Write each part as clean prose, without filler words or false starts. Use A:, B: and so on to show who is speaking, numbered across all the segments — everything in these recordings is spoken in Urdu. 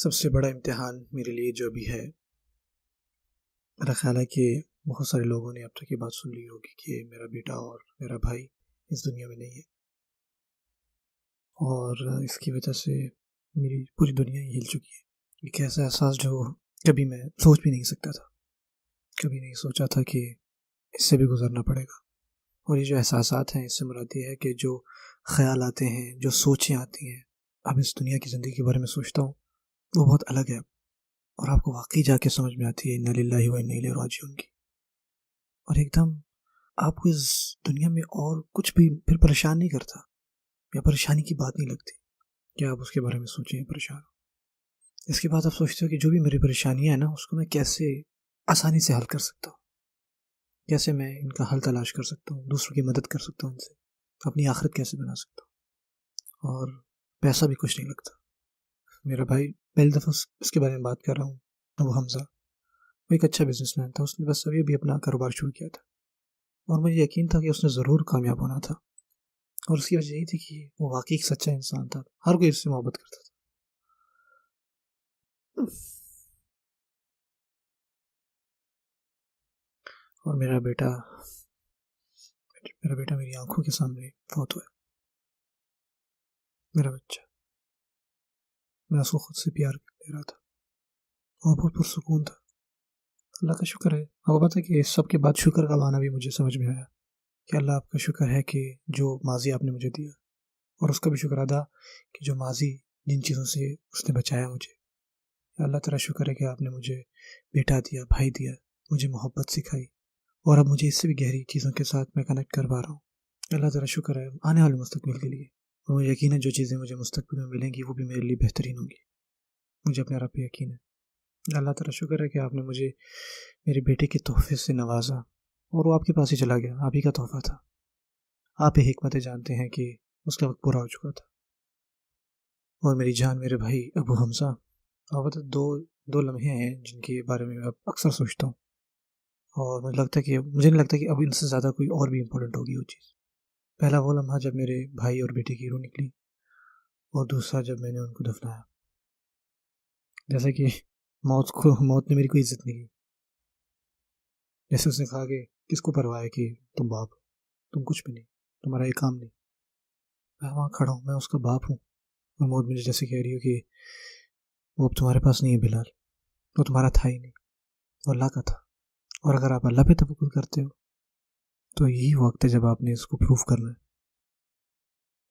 A: سب سے بڑا امتحان میرے لیے جو بھی ہے، میرا خیال ہے کہ بہت سارے لوگوں نے اب تک یہ بات سن لی ہوگی کہ میرا بیٹا اور میرا بھائی اس دنیا میں نہیں ہے، اور اس کی وجہ سے میری پوری دنیا ہی ہل چکی ہے۔ ایک ایسا احساس جو کبھی میں سوچ بھی نہیں سکتا تھا، کبھی نہیں سوچا تھا کہ اس سے بھی گزرنا پڑے گا۔ اور یہ جو احساسات ہیں، اس سے مراد یہ ہے کہ جو خیال آتے ہیں، جو سوچیں آتی ہیں، اب اس دنیا کی زندگی کے بارے میں سوچتا ہوں، وہ بہت الگ ہے، اور آپ کو واقعی جا کے سمجھ میں آتی ہے اِنَّا لِلَّهِ وَإِنَّا إِلَيْهِ راجعون کی، اور ایک دم آپ کو اس دنیا میں اور کچھ بھی پھر پریشان نہیں کرتا، یا پریشانی کی بات نہیں لگتی کہ آپ اس کے بارے میں سوچیں پریشان ہو۔ اس کے بعد آپ سوچتے ہو کہ جو بھی میری پریشانیاں ہیں نا، اس کو میں کیسے آسانی سے حل کر سکتا ہوں، کیسے میں ان کا حل تلاش کر سکتا ہوں، دوسروں کی مدد کر سکتا ہوں، ان سے اپنی آخرت کیسے بنا سکتا ہوں، اور پیسہ بھی کچھ نہیں لگتا۔ میرا بھائی پہلی دفعہ اس کے بارے میں بات کر رہا ہوں، ابو حمزہ، وہ ایک اچھا بزنس مین تھا، اس نے بس ابھی اپنا کاروبار شروع کیا تھا، اور مجھے یقین تھا کہ اس نے ضرور کامیاب ہونا تھا، اور اس کی وجہ یہی تھی کہ وہ واقعی ایک سچا انسان تھا، ہر کوئی اس سے محبت کرتا تھا۔ اور میرا بیٹا میری آنکھوں کے سامنے فوت ہوا ہے، میرا بچہ، میں اس کو خود سے پیار دے رہا تھا، اور بہت پرسکون تھا۔ اللہ کا شکر ہے، آپ کو پتہ ہے کہ اس سب کے بعد شکر کا معنی بھی مجھے سمجھ میں آیا کہ اللہ آپ کا شکر ہے کہ جو ماضی آپ نے مجھے دیا، اور اس کا بھی شکر ادا کہ جو ماضی جن چیزوں سے اس نے بچایا مجھے۔ اللہ تعالیٰ شکر ہے کہ آپ نے مجھے بیٹا دیا، بھائی دیا، مجھے محبت سکھائی، اور اب مجھے اس سے بھی گہری چیزوں کے ساتھ میں کنیکٹ کر پا رہا ہوں۔ اللہ تعالیٰ شکر ہے آنے والے مستقبل کے لیے، اور مجھے یقین ہے جو چیزیں مجھے مستقبل میں ملیں گی وہ بھی میرے لیے بہترین ہوں گی، مجھے اپنے رب پہ یقین ہے۔ اللہ تعالیٰ شکر ہے کہ آپ نے مجھے میرے بیٹے کے تحفے سے نوازا، اور وہ آپ کے پاس ہی چلا گیا، آپ ہی کا تحفہ تھا۔ آپ ہی حکمتیں جانتے ہیں کہ اس کا وقت پورا ہو چکا تھا۔ اور میری جان میرے بھائی ابو حمزہ، اور دو لمحے ہیں جن کے بارے میں اکثر سوچتا ہوں، اور مجھے نہیں لگتا کہ اب ان سے زیادہ کوئی اور بھی امپورٹنٹ ہوگی وہ چیز۔ پہلا وہ لمحہ جب میرے بھائی اور بیٹے کی روح نکلی، اور دوسرا جب میں نے ان کو دفنایا۔ جیسے کہ موت نے میری کوئی عزت نہیں کی، جیسے اس نے کہا کہ کس کو پرواہ ہے کہ تم باپ ہو، تم کچھ بھی نہیں، تمہارا یہ کام نہیں۔ میں وہاں کھڑا ہوں، میں اس کا باپ ہوں، اور موت مجھے جیسے کہہ رہی ہو کہ وہ اب تمہارے پاس نہیں ہے بلال، وہ تمہارا تھا ہی نہیں، وہ اللہ کا تھا، اور اگر آپ اللہ پہ توکل کرتے ہو تو یہی وقت ہے جب آپ نے اس کو پروف کرنا ہے۔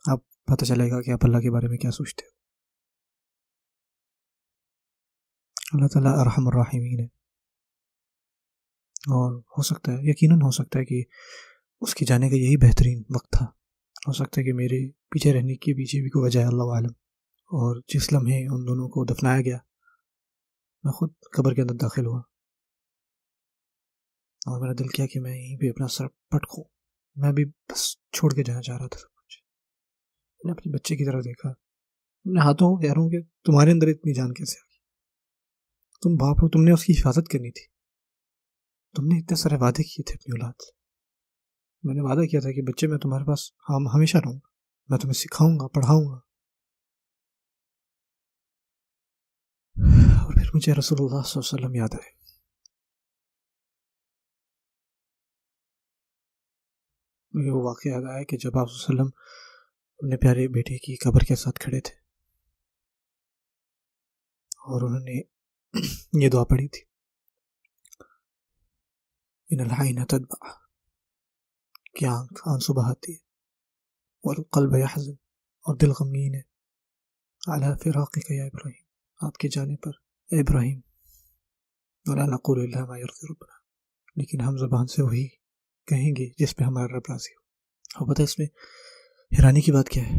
A: آپ پتہ چلے گا کہ آپ اللہ کے بارے میں کیا سوچتے ہو۔ اللہ تعالیٰ ارحم الراحمین ہے، اور ہو سکتا ہے، یقیناً ہو سکتا ہے کہ اس کے جانے کا یہی بہترین وقت تھا۔ ہو سکتا ہے کہ میرے پیچھے رہنے کے پیچھے بھی کوئی وجہ ہے، اللہ عالم۔ اور جس لمحے ان دونوں کو دفنایا گیا، میں خود قبر کے اندر داخل ہوا، اور میرا دل کیا کہ میں یہیں پہ اپنا سر پٹکوں، میں بھی بس چھوڑ کے جانا چاہ رہا تھا سب کچھ۔ میں نے اپنے بچے کی طرف دیکھا، اپنے ہاتھوں کو کہہ رہا ہوں کہ تمہارے اندر اتنی جان کیسے آ گئی؟ تم باپ ہو، تم نے اس کی حفاظت کرنی تھی، تم نے اتنے سارے وعدے کیے تھے اپنی اولاد سے۔ میں نے وعدہ کیا تھا کہ بچے میں تمہارے پاس ہمیشہ رہوں گا، میں تمہیں سکھاؤں گا، پڑھاؤں گا۔ اور پھر مجھے رسول اللہ صلی اللہ علیہ وسلم یاد آئے۔ مجھے وہ واقعہ یاد آیا کہ جب آپ صلی اللہ علیہ وسلم اپنے پیارے بیٹے کی قبر کے ساتھ کھڑے تھے، اور انہوں نے یہ دعا پڑھی تھی، ان العین تدمع، کہ آنکھ آنسو بہاتی ہے، والقلب یحزن، اور دل غمگین ہے، علی فراقک یا ابراہیم، آپ کے جانے پر اے ابراہیم، ولا نقول الا ما یرضی ربنا، لیکن ہم زبان سے وہی کہیں گے جس پہ ہمارا رب راضی ہو۔ اور پتہ ہے اس میں حیرانی کی بات کیا ہے؟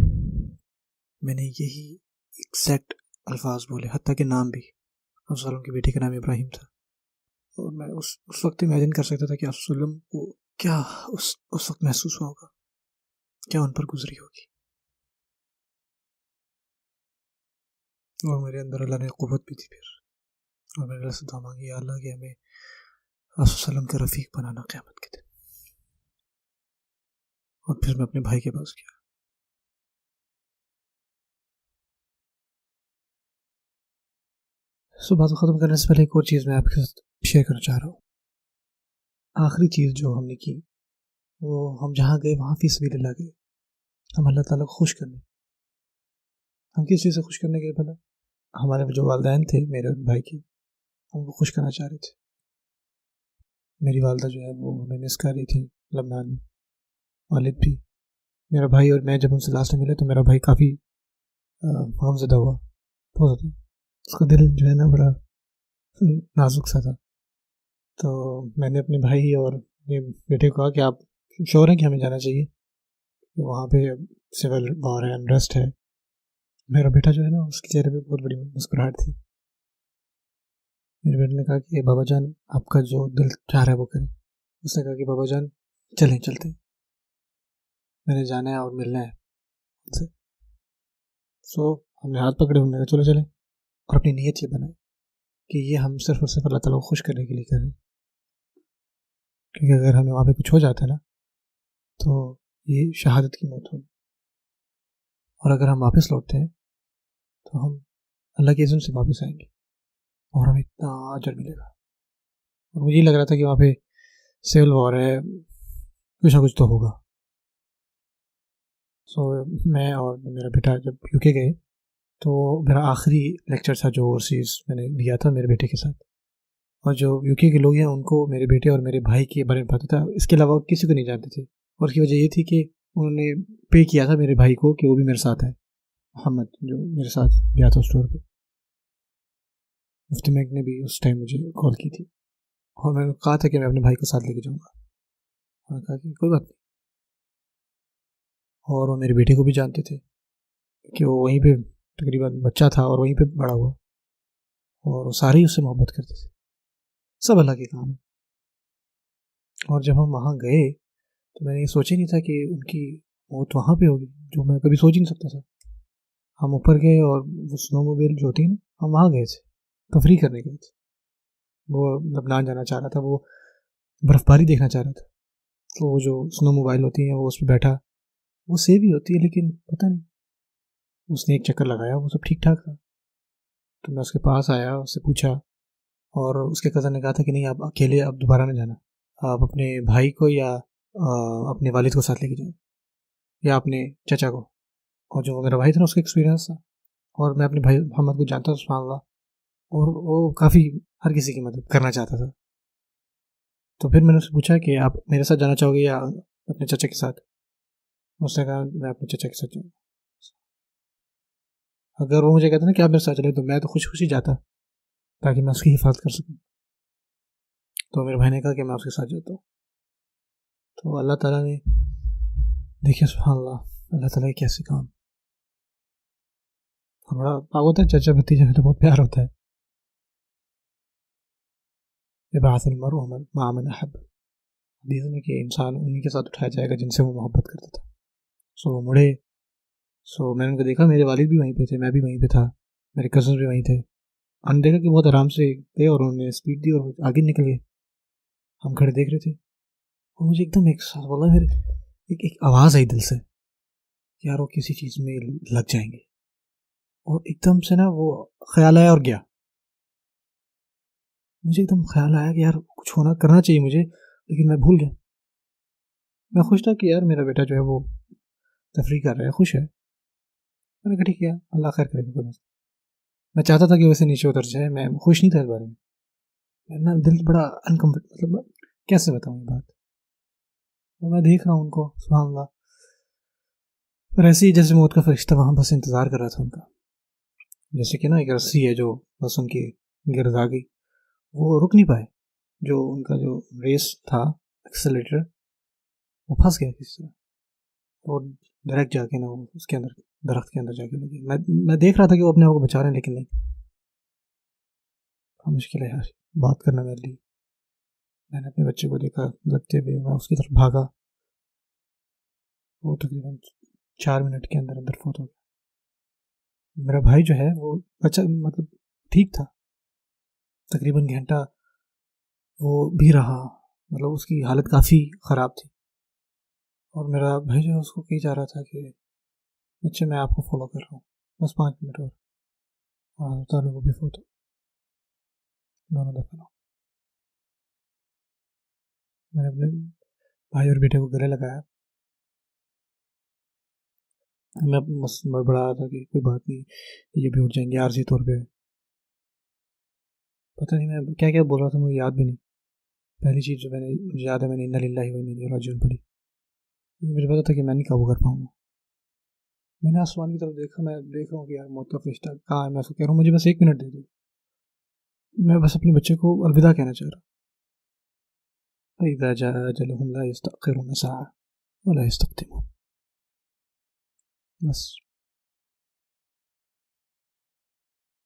A: میں نے یہی ایگزیکٹ الفاظ بولے، حتیٰ کہ نام بھی۔ آپ صلی اللہ علیہ وسلم کے بیٹے کا نام ابراہیم تھا، اور میں اس وقت امیجن کر سکتا تھا کہ آپ صلی اللہ علیہ وسلم کو کیا اس وقت محسوس ہوا ہوگا، کیا ان پر گزری ہوگی۔ اور میرے اندر اللہ نے قوت بھی دی پھر، اور میں نے اللہ سے دعا مانگی، یا اللہ کہ ہمیں آپ صلی اللہ علیہ وسلم کا رفیق بنانا قیامت کے دن۔ اور پھر میں اپنے بھائی کے پاس گیا، سو بات کو ختم کرنے سے پہلے ایک اور چیز میں آپ کے ساتھ شیئر کرنا چاہ رہا ہوں. آخری چیز جو ہم نے کی وہ ہم جہاں گئے وہاں فی سبیل اللہ گئے. ہم اللہ تعالیٰ کو خوش کرنے. ہم کس چیز سے خوش کرنے گئے بھلا؟ ہمارے جو والدین تھے میرے بھائی کی، ہم کو خوش کرنا چاہ رہے تھے. میری والدہ جو ہے وہ ہمیں مس کر رہی تھی لبنان میں، والد بھی. میرا بھائی اور میں جب ان سے لاسٹ میں ملے تو میرا بھائی کافی غمزدہ ہوا بہت زیادہ. اس کا دل جو ہے نا بڑا نازک سا تھا. تو میں نے اپنے بھائی اور اپنے بیٹے کو کہا کہ آپ شور ہیں کہ ہمیں جانا چاہیے، کہ وہاں پہ سول وار ہے، انریسٹ ہے. میرا بیٹا جو ہے نا اس کے چہرے پہ بہت بڑی مسکراہٹ تھی. میرے بیٹے نے کہا کہ بابا جان آپ کا جو دل چاہ رہا ہے وہ کریں. اس نے کہا کہ بابا جان چلیں چلتے ہیں، میں نے جانا ہے اور ملنا ہے ان سے. سو ہم نے ہاتھ پکڑے، ہم نے کہا چلو چلیں، اور اپنی نیت یہ بنائے کہ یہ ہم صرف اور صرف اللہ تعالیٰ کو خوش کرنے کے لیے کریں. کیونکہ اگر ہمیں وہاں پہ کچھ ہو جاتا ہے نا تو یہ شہادت کی موت ہوگی، اور اگر ہم واپس لوٹتے ہیں تو ہم اللہ کے اذن سے واپس آئیں گے اور ہمیں اتنا اجر ملے گا. اور مجھے لگ رہا تھا کہ وہاں پہ سول وار ہے، کچھ نہ کچھ تو ہوگا. سو میں اور میرا بیٹا جب یو کے گئے تو میرا آخری لیکچر تھا جو اوورسیز میں نے دیا تھا میرے بیٹے کے ساتھ. اور جو یو کے لوگ ہیں ان کو میرے بیٹے اور میرے بھائی کے بارے میں پتا تھا، اس کے علاوہ کسی کو نہیں جانتے تھے. اور اس کی وجہ یہ تھی کہ انہوں نے پے کیا تھا میرے بھائی کو کہ وہ بھی میرے ساتھ ہے. محمد جو میرے ساتھ گیا تھا اسٹور پہ، مفتی میک نے بھی اس ٹائم مجھے کال کی تھی، اور میں نے کہا تھا کہ میں اپنے بھائی کو ساتھ لے کے جاؤں گا. انہوں نے کہا کہ کوئی بات نہیں. اور وہ میرے بیٹے کو بھی جانتے تھے کہ وہ وہیں پہ تقریباً بچہ تھا اور وہیں پہ بڑا ہوا، اور وہ سارے ہی اس سے محبت کرتے تھے. سب اللہ کے کام ہے. اور جب ہم وہاں گئے تو میں نے یہ سوچا نہیں تھا کہ ان کی موت وہاں پہ ہوگی، جو میں کبھی سوچ ہی نہیں سکتا تھا. ہم اوپر گئے اور وہ سنو موبائل جو ہوتی ہے نا، ہم وہاں گئے تھے، تفریح کرنے گئے تھے. وہ لبنان جانا چاہ رہا تھا، وہ برف باری دیکھنا چاہ رہا تھا. تو وہ جو سنو موبائل ہوتی ہیں وہ اس پہ بیٹھا، وہ سیف ہی ہوتی ہے لیکن پتہ نہیں، اس نے ایک چکر لگایا، وہ سب ٹھیک ٹھاک تھا. تو میں اس کے پاس آیا، اس سے پوچھا، اور اس کے کزن نے کہا تھا کہ نہیں آپ اکیلے اب دوبارہ نہ جانا، آپ اپنے بھائی کو یا اپنے والد کو ساتھ لے کے جائیں، یا اپنے چچا کو. اور جو میرا بھائی تھا نا اس کا ایکسپیرینس تھا، اور میں اپنے بھائی محمد کو جانتا ہوں سبحان اللہ، اور وہ کافی ہر کسی کی مدد کرنا چاہتا تھا. تو پھر میں نے اس سے پوچھا کہ آپ میرے ساتھ جانا چاہو گے یا اپنے چچا کے ساتھ. اس نے کہا میں اپنے چچا کے ساتھ جاؤں گا. اگر وہ مجھے کہتا نا کہ آپ میرے ساتھ چلے تو میں تو خوشی خوشی جاتا تاکہ میں اس کی حفاظت کر سکوں. تو میرے بھائی نے کہا کہ میں اس کے ساتھ جاتا ہوں. تو اللہ تعالیٰ نے دیکھیے سبحان اللہ، اللہ تعالیٰ کے کیسے کام. بڑا پاک ہوتا ہے چچا بھتیجا میں تو بہت پیار ہوتا ہے. بعث المرء مع من احب، حدیث میں کہ انسان انہی کے ساتھ اٹھایا جائے گا جن سے وہ محبت کرتا تھا. سو وہ مڑے. سو میں نے ان کو دیکھا، میرے والد بھی وہیں پہ تھے، میں بھی وہیں پہ تھا، میرے کزن بھی وہیں تھے. ہم نے دیکھا کہ بہت آرام سے گئے اور انہوں نے اسپیڈ دی اور آگے نکل گئے. ہم کھڑے دیکھ رہے تھے، اور مجھے ایک دم ایک ساتھ بولا، پھر ایک آواز آئی دل سے کہ یار وہ کسی چیز میں لگ جائیں گے. اور ایک دم سے نا وہ خیال آیا اور گیا. مجھے ایک دم خیال آیا کہ یار کچھ ہونا کرنا چاہیے مجھے، لیکن میں بھول گیا. میں خوش تھا کہ یار میرا بیٹا جو ہے وہ تفریح کر رہا ہے، خوش ہے. میں نے کہا ٹھیک ہے اللہ خیر کرے گا. میں چاہتا تھا کہ ویسے نیچے اتر جائے، میں خوش نہیں تھا اس بارے میں. میرا دل بڑا انکمفرٹ، مطلب کیسے بتاؤں یہ بات. میں دیکھ رہا ہوں ان کو سبحان اللہ، اور ایسے ہی جیسے موت کا فرشتہ وہاں بس انتظار کر رہا تھا ان کا. جیسے کہ نا ایک رسی ہے جو بس ان کی گرد آ گئی، وہ رک نہیں پائے. جو ان کا جو ریس تھا ایکسیلیٹر، وہ پھنس گیا کسی طرح، اور ڈائریکٹ جا کے نا وہ اس کے اندر درخت کے اندر جا کے لگے. میں دیکھ رہا تھا کہ وہ اپنے آپ کو بچا رہے ہیں، لیکن نہیں. مشکل ہے یار بات کرنا میرے لیے. میں نے اپنے بچے کو دیکھا لگتے ہوئے، میں اس کی طرف بھاگا، وہ تقریباً 4 منٹ کے اندر اندر فوت ہو گیا. میرا بھائی جو ہے وہ بچہ مطلب ٹھیک تھا، تقریباً گھنٹہ وہ بھی رہا، مطلب اس کی حالت کافی خراب تھی. اور میرا بھائی جو ہے اس کو کہی جا رہا تھا کہ بچے میں آپ کو فالو کر رہا ہوں، بس 5 منٹ اور تعلق وہ بھی فوت ہو. دونوں دفن ہو. میں نے اپنے بھائی اور بیٹے کو گلے لگایا. میں بس بڑبڑا رہا تھا کہ کوئی بات نہیں, یہ بھی اٹھ جائیں گے عارضی طور پہ. پتہ نہیں میں کیا کیا بول رہا تھا, مجھے یاد بھی نہیں. پہلی چیز جو مجھے یاد ہے, میں نے انا للہ و انا الیہ راجعون پڑھی. مجھے پتا تھا کہ میں نہیں قابو کر پاؤں گا. میں نے آسمان کی طرف دیکھا, میں دیکھ رہا ہوں کہ یار موت کا فرشتہ کہاں ہے. میں اس کو کہہ رہا ہوں مجھے بس 1 منٹ دے دو, میں بس اپنے بچے کو الوداع کہنا چاہ رہا ہوں. فَإِذَا جَاءَ أَجَلُهُمْ لَا يَسْتَأْخِرُونَ سَاعَةً وَلَا يَسْتَقْدِمُونَ. بس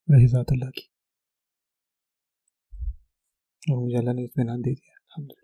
A: رہی ذات اللہ کی, اور مجھے اللہ نے اطمینان دے دیا الحمدللہ.